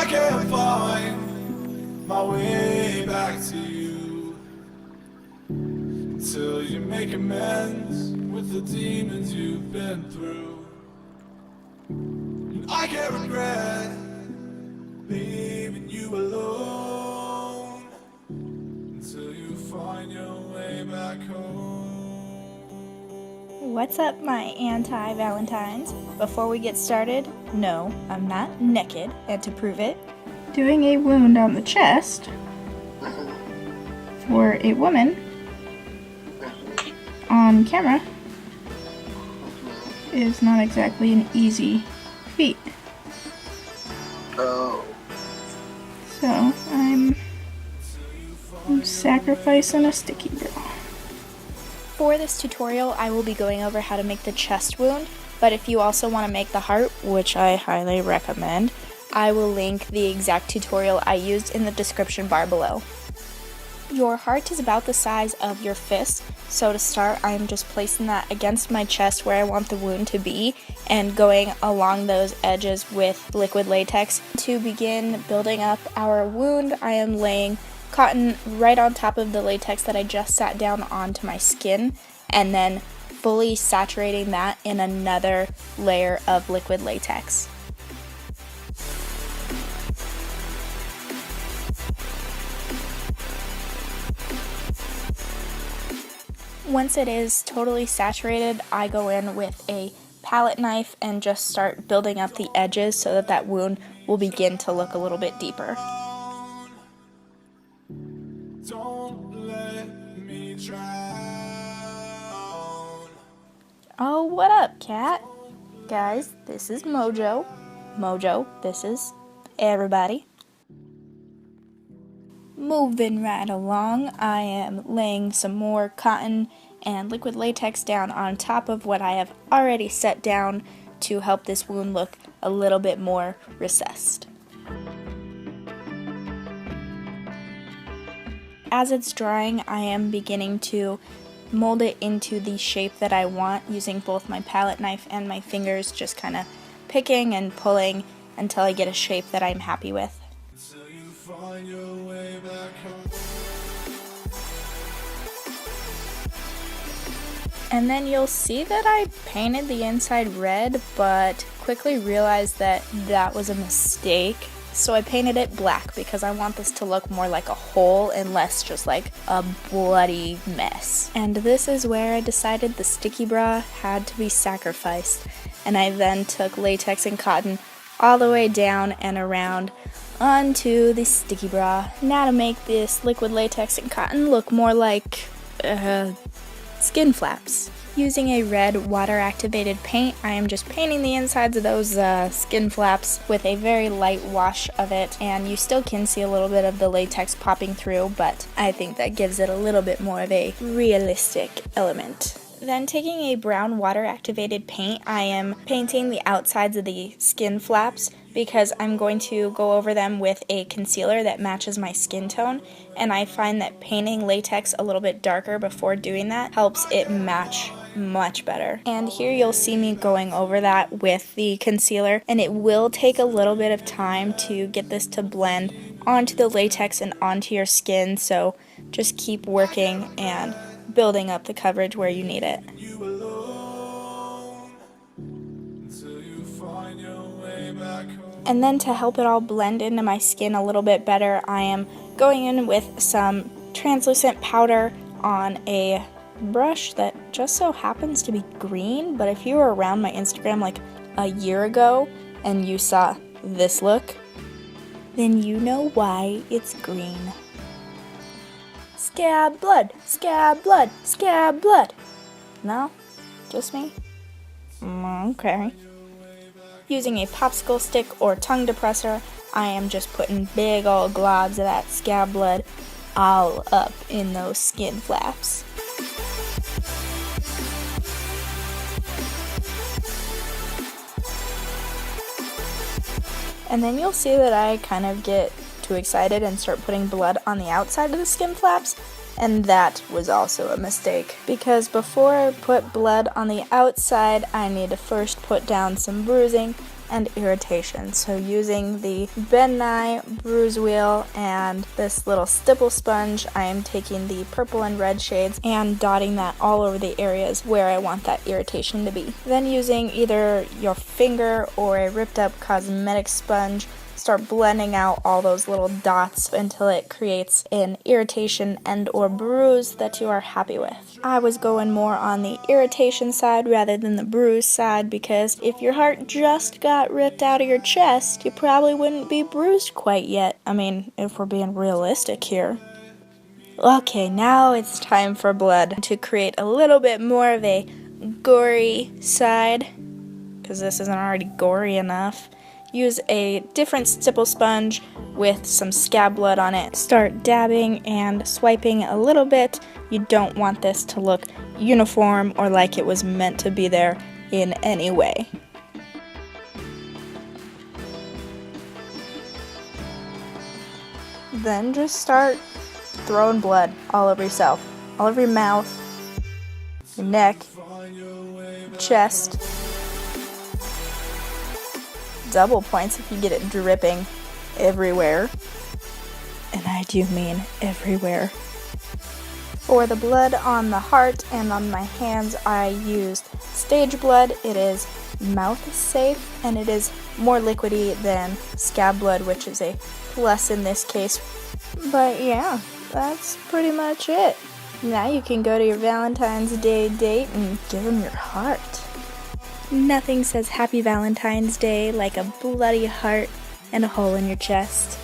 can't find my way back to you until you make amends with the demons you've been through. And I can't regret leaving you alone until you find your way back home. What's up, my anti-Valentines? Before we get started, no, I'm not naked, and to prove it, doing a wound on the chest for a woman on camera is not exactly an easy feat. Oh. So, I'm sacrificing a sticky bra. For this tutorial, I will be going over how to make the chest wound, but if you also want to make the heart, which I highly recommend, I will link the exact tutorial I used in the description bar below. Your heart is about the size of your fist, so to start, I am just placing that against my chest where I want the wound to be, and going along those edges with liquid latex. To begin building up our wound, I am laying cotton right on top of the latex that I just sat down onto my skin, and then fully saturating that in another layer of liquid latex. Once it is totally saturated, I go in with a palette knife and just start building up the edges so that that wound will begin to look a little bit deeper. Don't let me drown. Oh, what up, cat? Guys, this is Mojo. Mojo, this is everybody. Moving right along, I am laying some more cotton and liquid latex down on top of what I have already set down to help this wound look a little bit more recessed. As it's drying, I am beginning to mold it into the shape that I want using both my palette knife and my fingers, just kind of picking and pulling until I get a shape that I'm happy with. Until you find your way back home. And then you'll see that I painted the inside red, but quickly realized that that was a mistake. So I painted it black because I want this to look more like a hole and less just like a bloody mess. And this is where I decided the sticky bra had to be sacrificed. And I then took latex and cotton all the way down and around onto the sticky bra. Now to make this liquid latex and cotton look more like skin flaps. Using a red water-activated paint, I am just painting the insides of those skin flaps with a very light wash of it, and you still can see a little bit of the latex popping through, but I think that gives it a little bit more of a realistic element. Then taking a brown water-activated paint, I am painting the outsides of the skin flaps because I'm going to go over them with a concealer that matches my skin tone, and I find that painting latex a little bit darker before doing that helps it match much better. And here you'll see me going over that with the concealer, and it will take a little bit of time to get this to blend onto the latex and onto your skin, so just keep working and building up the coverage where you need it. You alone until you find your way back home. And then to help it all blend into my skin a little bit better, I am going in with some translucent powder on a brush that just so happens to be green, but if you were around my Instagram like a year ago and you saw this look, then you know why it's green. Scab blood, scab blood, scab blood. No? Just me? Okay. Using a popsicle stick or tongue depressor, I am just putting big old globs of that scab blood all up in those skin flaps. And then you'll see that I kind of get too excited and start putting blood on the outside of the skin flaps, and that was also a mistake, because before I put blood on the outside, I need to first put down some bruising and irritation. So using the Nye Bruise Wheel and this little stipple sponge, I am taking the purple and red shades and dotting that all over the areas where I want that irritation to be. Then using either your finger or a ripped up cosmetic sponge, start blending out all those little dots until it creates an irritation and or bruise that you are happy with. I was going more on the irritation side rather than the bruise side because if your heart just got ripped out of your chest, you probably wouldn't be bruised quite yet. I mean, if we're being realistic here. Okay, now it's time for blood to create a little bit more of a gory side, because this isn't already gory enough. Use a different stipple sponge with some scab blood on it. Start dabbing and swiping a little bit. You don't want this to look uniform or like it was meant to be there in any way. Then just start throwing blood all over yourself, all over your mouth, your neck, chest. Double points if you get it dripping everywhere. And I do mean everywhere. For the blood on the heart and on my hands, I used stage blood. It is mouth safe and it is more liquidy than scab blood, which is a plus in this case. But yeah, that's pretty much it. Now you can go to your Valentine's Day date and give them your heart. Nothing says Happy Valentine's Day like a bloody heart and a hole in your chest.